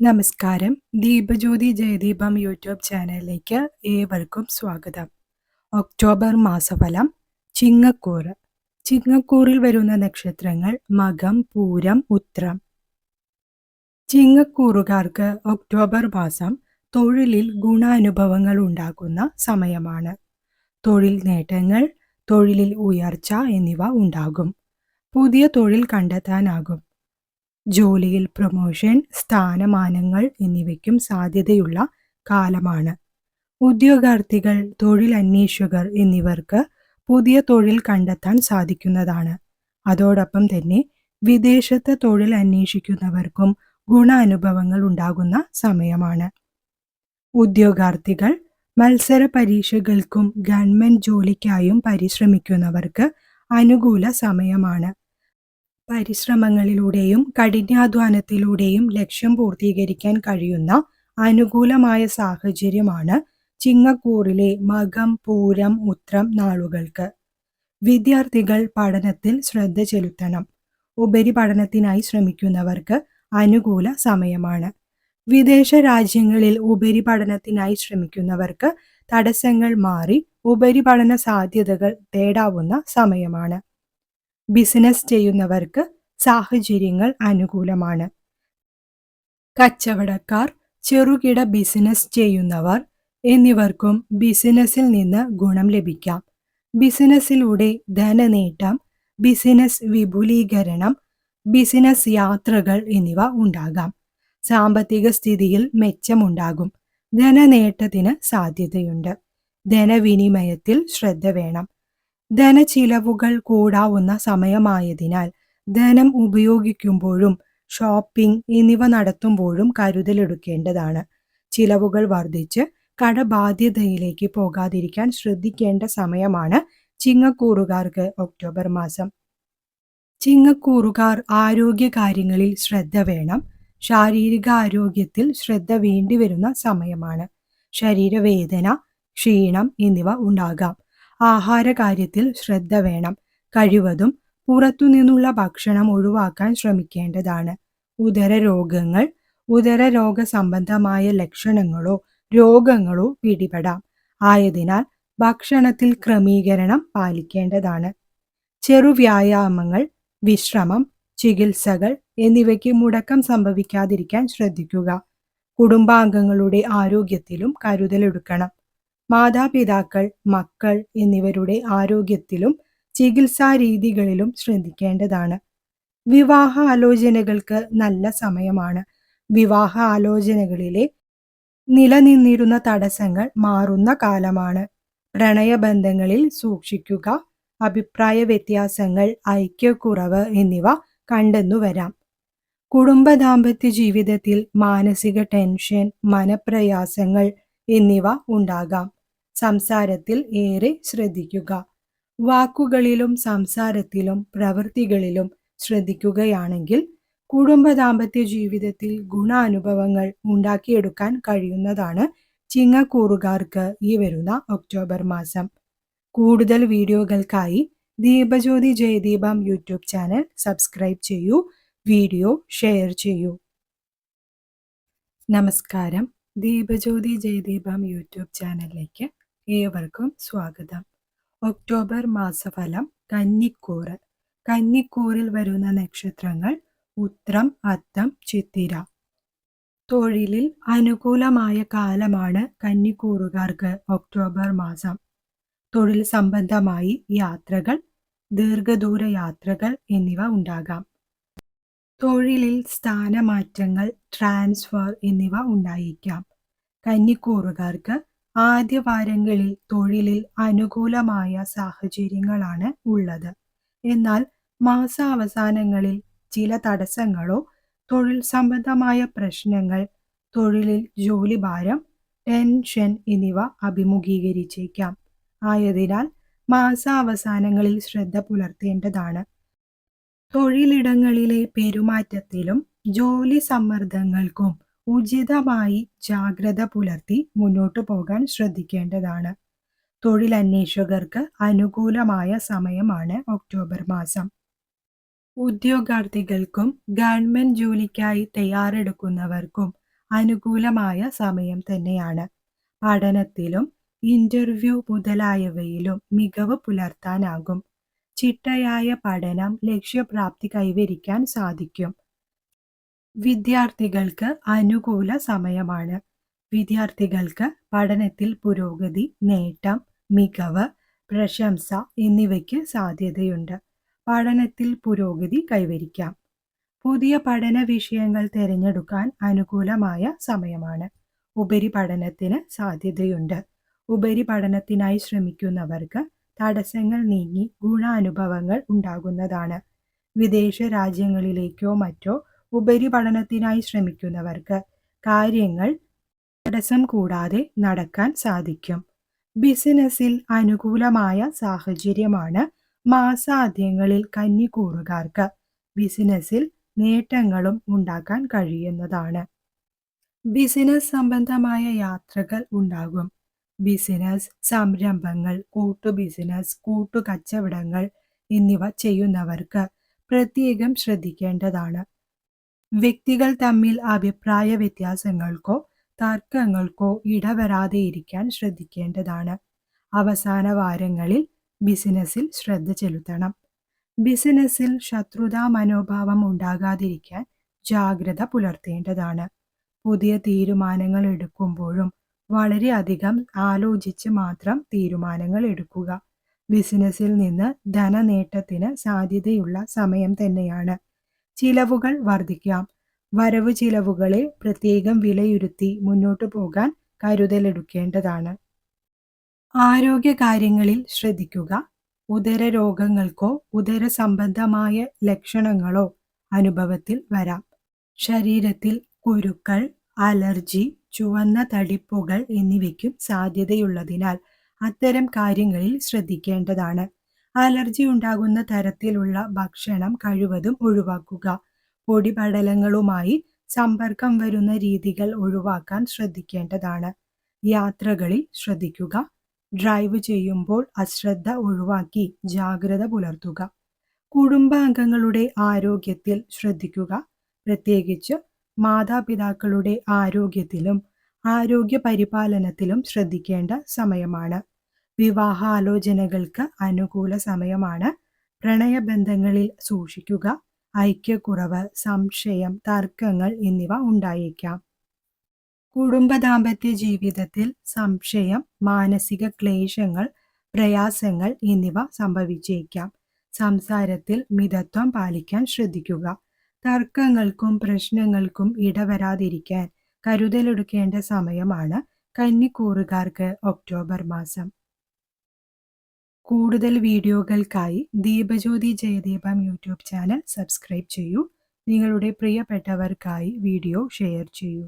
നമസ്കാരം. ദീപജ്യോതി ജയദീപം യൂട്യൂബ് ചാനലിലേക്ക് ഏവർക്കും സ്വാഗതം. ഒക്ടോബർ മാസഫലം. ചിങ്ങക്കൂറ്. ചിങ്ങക്കൂറിൽ വരുന്ന നക്ഷത്രങ്ങൾ മകം, പൂരം, ഉത്രം. ചിങ്ങക്കൂറുകാർക്ക് ഒക്ടോബർ മാസം തൊഴിലിൽ ഗുണാനുഭവങ്ങൾ ഉണ്ടാകുന്ന സമയമാണ്. തൊഴിൽ നേട്ടങ്ങൾ, തൊഴിലിൽ ഉയർച്ച എന്നിവ ഉണ്ടാകും. പുതിയ തൊഴിൽ കണ്ടെത്താനാകും. ജോലിയിൽ പ്രൊമോഷൻ, സ്ഥാനമാനങ്ങൾ എന്നിവയ്ക്കും സാധ്യതയുള്ള കാലമാണ്. ഉദ്യോഗാർത്ഥികൾ, തൊഴിലന്വേഷകർ എന്നിവർക്ക് പുതിയ തൊഴിൽ കണ്ടെത്താൻ സാധിക്കുന്നതാണ്. അതോടൊപ്പം തന്നെ വിദേശത്ത് തൊഴിൽ അന്വേഷിക്കുന്നവർക്കും ഗുണാനുഭവങ്ങൾ ഉണ്ടാകുന്ന സമയമാണ്. ഉദ്യോഗാർത്ഥികൾ, മത്സര പരീക്ഷകൾക്കും ഗവൺമെന്റ് ജോലിക്കായും പരിശ്രമിക്കുന്നവർക്ക് അനുകൂല സമയമാണ്. പരിശ്രമങ്ങളിലൂടെയും കഠിനാധ്വാനത്തിലൂടെയും ലക്ഷ്യം പൂർത്തീകരിക്കാൻ കഴിയുന്ന അനുകൂലമായ സാഹചര്യമാണ് ചിങ്ങക്കൂറിലെ മകം, പൂരം, ഉത്രം നാളുകൾക്ക്. വിദ്യാർത്ഥികൾ പഠനത്തിൽ ശ്രദ്ധ ചെലുത്തണം. ഉപരിപഠനത്തിനായി ശ്രമിക്കുന്നവർക്ക് അനുകൂല സമയമാണ്. വിദേശ രാജ്യങ്ങളിൽ ഉപരിപഠനത്തിനായി ശ്രമിക്കുന്നവർക്ക് തടസ്സങ്ങൾ മാറി ഉപരിപഠന സാധ്യതകൾ തേടാവുന്ന സമയമാണ്. ബിസിനസ് ചെയ്യുന്നവർക്ക് സാഹചര്യങ്ങൾ അനുകൂലമാണ്. കച്ചവടക്കാർ, ചെറുകിട ബിസിനസ് ചെയ്യുന്നവർ എന്നിവർക്കും ബിസിനസ്സിൽ നിന്ന് ഗുണം ലഭിക്കാം. ബിസിനസ്സിലൂടെ ധനനേട്ടം, ബിസിനസ് വിപുലീകരണം, ബിസിനസ് യാത്രകൾ എന്നിവ ഉണ്ടാകാം. സാമ്പത്തിക സ്ഥിതിയിൽ മെച്ചമുണ്ടാകും. ധനനേട്ടത്തിന് സാധ്യതയുണ്ട്. ധനവിനിമയത്തിൽ ശ്രദ്ധ വേണം. ധനച്ചിലവുകൾ കൂടാവുന്ന സമയമായതിനാൽ ധനം ഉപയോഗിക്കുമ്പോഴും ഷോപ്പിംഗ് എന്നിവ നടത്തുമ്പോഴും കരുതലെടുക്കേണ്ടതാണ്. ചിലവുകൾ വർദ്ധിച്ച് കടബാധ്യതയിലേക്ക് പോകാതിരിക്കാൻ ശ്രദ്ധിക്കേണ്ട സമയമാണ് ചിങ്ങക്കൂറുകാർക്ക് ഒക്ടോബർ മാസം. ചിങ്ങക്കൂറുകാർ ആരോഗ്യകാര്യങ്ങളിൽ ശ്രദ്ധ വേണം. ശാരീരിക ആരോഗ്യത്തിൽ ശ്രദ്ധ വേണ്ടിവരുന്ന സമയമാണ്. ശരീരവേദന, ക്ഷീണം എന്നിവ ഉണ്ടാകാം. ആഹാരകാര്യത്തിൽ ശ്രദ്ധ വേണം. കഴിവതും പുറത്തുനിന്നുള്ള ഭക്ഷണം ഒഴിവാക്കാൻ ശ്രമിക്കേണ്ടതാണ്. ഉദരരോഗങ്ങൾ, ഉദരരോഗ സംബന്ധമായ ലക്ഷണങ്ങളോ രോഗങ്ങളോ പിടിപെടാം. ആയതിനാൽ ഭക്ഷണത്തിൽ ക്രമീകരണം പാലിക്കേണ്ടതാണ്. ചെറുവ്യായാമങ്ങൾ, വിശ്രമം, ചികിത്സകൾ എന്നിവയ്ക്ക് മുടക്കം സംഭവിക്കാതിരിക്കാൻ ശ്രദ്ധിക്കുക. കുടുംബാംഗങ്ങളുടെ ആരോഗ്യത്തിലും കരുതലെടുക്കണം. മാതാപിതാക്കൾ, മക്കൾ എന്നിവരുടെ ആരോഗ്യത്തിലും ചികിത്സാ രീതികളിലും ശ്രദ്ധിക്കേണ്ടതാണ്. വിവാഹ ആലോചനകൾക്ക് നല്ല സമയമാണ്. വിവാഹ ആലോചനകളിലെ നിലനിന്നിരുന്ന തടസ്സങ്ങൾ മാറുന്ന കാലമാണ്. പ്രണയബന്ധങ്ങളിൽ സൂക്ഷിക്കുക. അഭിപ്രായ വ്യത്യാസങ്ങൾ, ഐക്യക്കുറവ് എന്നിവ കണ്ടെന്നു വരാം. കുടുംബ ദാമ്പത്യ ജീവിതത്തിൽ മാനസിക ടെൻഷൻ, മനപ്രയാസങ്ങൾ എന്നിവ ഉണ്ടാകാം. സംസാരത്തിൽ ഏറെ ശ്രദ്ധിക്കുക. വാക്കുകളിലും സംസാരത്തിലും പ്രവൃത്തികളിലും ശ്രദ്ധിക്കുകയാണെങ്കിൽ കുടുംബ ദാമ്പത്യ ജീവിതത്തിൽ ഗുണാനുഭവങ്ങൾ ഉണ്ടാക്കിയെടുക്കാൻ കഴിയുന്നതാണ് ചിങ്ങക്കൂറുകാർക്ക് ഈ വരുന്ന ഒക്ടോബർ മാസം. കൂടുതൽ വീഡിയോകൾക്കായി Deepajyothi Jayadeepam YouTube channel subscribe ചെയ്യൂ. വീഡിയോ ഷെയർ ചെയ്യൂ. നമസ്കാരം. ദീപജ്യോതി ജയദീപം യൂട്യൂബ് ചാനലിലേക്ക് ഏവർക്കും സ്വാഗതം. ഒക്ടോബർ മാസഫലം. കന്നിക്കൂറ്. കന്നിക്കൂറിൽ വരുന്ന നക്ഷത്രങ്ങൾ ഉത്രം, അത്തം, ചിത്തിര. തൊഴിലിൽ അനുകൂലമായ കാലമാണ് കന്നിക്കൂറുകാർക്ക് ഒക്ടോബർ മാസം. തൊഴിൽ സംബന്ധമായി യാത്രകൾ, ദീർഘദൂര യാത്രകൾ എന്നിവ ഉണ്ടാകാം. തൊഴിലിൽ സ്ഥാനമാറ്റങ്ങൾ, ട്രാൻസ്ഫർ എന്നിവ ഉണ്ടായേക്കാം. കന്നിക്കൂറുകാർക്ക് ആദ്യ വാരങ്ങളിൽ തൊഴിലിൽ അനുകൂലമായ സാഹചര്യങ്ങളാണ് ഉള്ളത്. എന്നാൽ മാസാവസാനങ്ങളിൽ ചില തടസ്സങ്ങളോ തൊഴിൽ സംബന്ധമായ പ്രശ്നങ്ങൾ, തൊഴിലിൽ ജോലിഭാരം, ടെൻഷൻ എന്നിവ അഭിമുഖീകരിച്ചേക്കാം. ആയതിനാൽ മാസാവസാനങ്ങളിൽ ശ്രദ്ധ പുലർത്തേണ്ടതാണ്. തൊഴിലിടങ്ങളിലെ പെരുമാറ്റത്തിലും ജോലി സമ്മർദ്ദങ്ങൾക്കും ഉചിതമായി ജാഗ്രത പുലർത്തി മുന്നോട്ടു പോകാൻ ശ്രദ്ധിക്കേണ്ടതാണ്. തൊഴിലന്വേഷകർക്ക് അനുകൂലമായ സമയമാണ് ഒക്ടോബർ മാസം. ഉദ്യോഗാർത്ഥികൾക്കും ഗവൺമെന്റ് ജോലിക്കായി തയ്യാറെടുക്കുന്നവർക്കും അനുകൂലമായ സമയം തന്നെയാണ്. പഠനത്തിലും ഇന്റർവ്യൂ മുതലായവയിലും മികവ് പുലർത്താനാകും. ചിട്ടയായ പഠനം ലക്ഷ്യപ്രാപ്തി കൈവരിക്കാൻ സാധിക്കും. വിദ്യാർത്ഥികൾക്ക് അനുകൂല സമയമാണ്. വിദ്യാർത്ഥികൾക്ക് പഠനത്തിൽ പുരോഗതി, നേട്ടം, മികവ്, പ്രശംസ എന്നിവയ്ക്ക് സാധ്യതയുണ്ട്. പഠനത്തിൽ പുരോഗതി കൈവരിക്കാം. പുതിയ പഠന വിഷയങ്ങൾ തിരഞ്ഞെടുക്കാൻ അനുകൂലമായ സമയമാണ്. ഉപരിപഠനത്തിന് സാധ്യതയുണ്ട്. ഉപരിപഠനത്തിനായി ശ്രമിക്കുന്നവർക്ക് തടസ്സങ്ങൾ നീങ്ങി ഗുണാനുഭവങ്ങൾ ഉണ്ടാകുന്നതാണ്. വിദേശ രാജ്യങ്ങളിലേക്കോ മറ്റോ ഉപരിപഠനത്തിനായി ശ്രമിക്കുന്നവർക്ക് കാര്യങ്ങൾ തടസ്സം കൂടാതെ നടക്കാൻ സാധിക്കും. ബിസിനസ്സിൽ അനുകൂലമായ സാഹചര്യമാണ്. മാസാന്ത്യങ്ങളിൽ കന്നിക്കൂറുകാർക്ക് ബിസിനസ്സിൽ നേട്ടങ്ങളും ഉണ്ടാക്കാൻ കഴിയുന്നതാണ്. ബിസിനസ് സംബന്ധമായ യാത്രകൾ ഉണ്ടാകും. ബിസിനസ് സംരംഭങ്ങൾ, കൂട്ടുബിസിനസ്, കൂട്ടുകച്ചവടങ്ങൾ എന്നിവ ചെയ്യുന്നവർക്ക് പ്രത്യേകം ശ്രദ്ധിക്കേണ്ടതാണ്. വ്യക്തികൾ തമ്മിൽ അഭിപ്രായ വ്യത്യാസങ്ങൾക്കോ തർക്കങ്ങൾക്കോ ഇടവരാതെയിരിക്കാൻ ശ്രദ്ധിക്കേണ്ടതാണ്. അവസാന വാരങ്ങളിൽ ബിസിനസ്സിൽ ശ്രദ്ധ ചെലുത്തണം. ബിസിനസ്സിൽ ശത്രുതാ മനോഭാവം ഉണ്ടാകാതിരിക്കാൻ ജാഗ്രത പുലർത്തേണ്ടതാണ്. പുതിയ തീരുമാനങ്ങൾ എടുക്കുമ്പോഴും വളരെയധികം ആലോചിച്ച് മാത്രം തീരുമാനങ്ങൾ എടുക്കുക. ബിസിനസ്സിൽ നിന്ന് ധനനേട്ടത്തിന് സാധ്യതയുള്ള സമയം തന്നെയാണ്. ചിലവുകൾ വർദ്ധിക്കാം. വരവ് ചിലവുകളെ പ്രത്യേകം വിലയിരുത്തി മുന്നോട്ടു പോകാൻ കരുതലെടുക്കേണ്ടതാണ്. ആരോഗ്യകാര്യങ്ങളിൽ ശ്രദ്ധിക്കുക. ഉദര രോഗങ്ങൾക്കോ ഉദര സംബന്ധമായ ലക്ഷണങ്ങളോ അനുഭവത്തിൽ വരാം. ശരീരത്തിൽ കുരുക്കൾ, അലർജി, ചുവന്ന തടിപ്പുകൾ എന്നിവയ്ക്കും സാധ്യതയുള്ളതിനാൽ അത്തരം കാര്യങ്ങളിൽ ശ്രദ്ധിക്കേണ്ടതാണ്. അലർജി ഉണ്ടാകുന്ന തരത്തിലുള്ള ഭക്ഷണം കഴിവതും ഒഴിവാക്കുക. പൊടിപടലങ്ങളുമായി സമ്പർക്കം വരുന്ന രീതികൾ ഒഴിവാക്കാൻ ശ്രദ്ധിക്കേണ്ടതാണ്. യാത്രകളിൽ ശ്രദ്ധിക്കുക. ഡ്രൈവ് ചെയ്യുമ്പോൾ അശ്രദ്ധ ഒഴിവാക്കി ജാഗ്രത പുലർത്തുക. കുടുംബാംഗങ്ങളുടെ ആരോഗ്യത്തിൽ ശ്രദ്ധിക്കുക. പ്രത്യേകിച്ച് മാതാപിതാക്കളുടെ ആരോഗ്യത്തിലും ആരോഗ്യ പരിപാലനത്തിലും ശ്രദ്ധിക്കേണ്ട സമയമാണ്. വിവാഹാലോചനകൾക്ക് അനുകൂല സമയമാണ്. പ്രണയബന്ധങ്ങളിൽ സൂക്ഷിക്കുക. ഐക്യക്കുറവ്, സംശയം, തർക്കങ്ങൾ എന്നിവ ഉണ്ടായേക്കാം. കുടുംബ ദാമ്പത്യ ജീവിതത്തിൽ സംശയം, മാനസിക ക്ലേശങ്ങൾ, പ്രയാസങ്ങൾ എന്നിവ സംഭവിച്ചേക്കാം. സംസാരത്തിൽ മിതത്വം പാലിക്കാൻ ശ്രദ്ധിക്കുക. തർക്കങ്ങൾക്കും പ്രശ്നങ്ങൾക്കും ഇടവരാതിരിക്കാൻ കരുതലെടുക്കേണ്ട സമയമാണ് കന്നിക്കൂറുകാർക്ക് ഒക്ടോബർ മാസം. കൂടുതൽ വീഡിയോകൾക്കായി Deepajyothi Jayadeepam YouTube channel subscribe ചെയ്യൂ. നിങ്ങളുടെ പ്രിയപ്പെട്ടവർക്കായി വീഡിയോ ഷെയർ ചെയ്യൂ.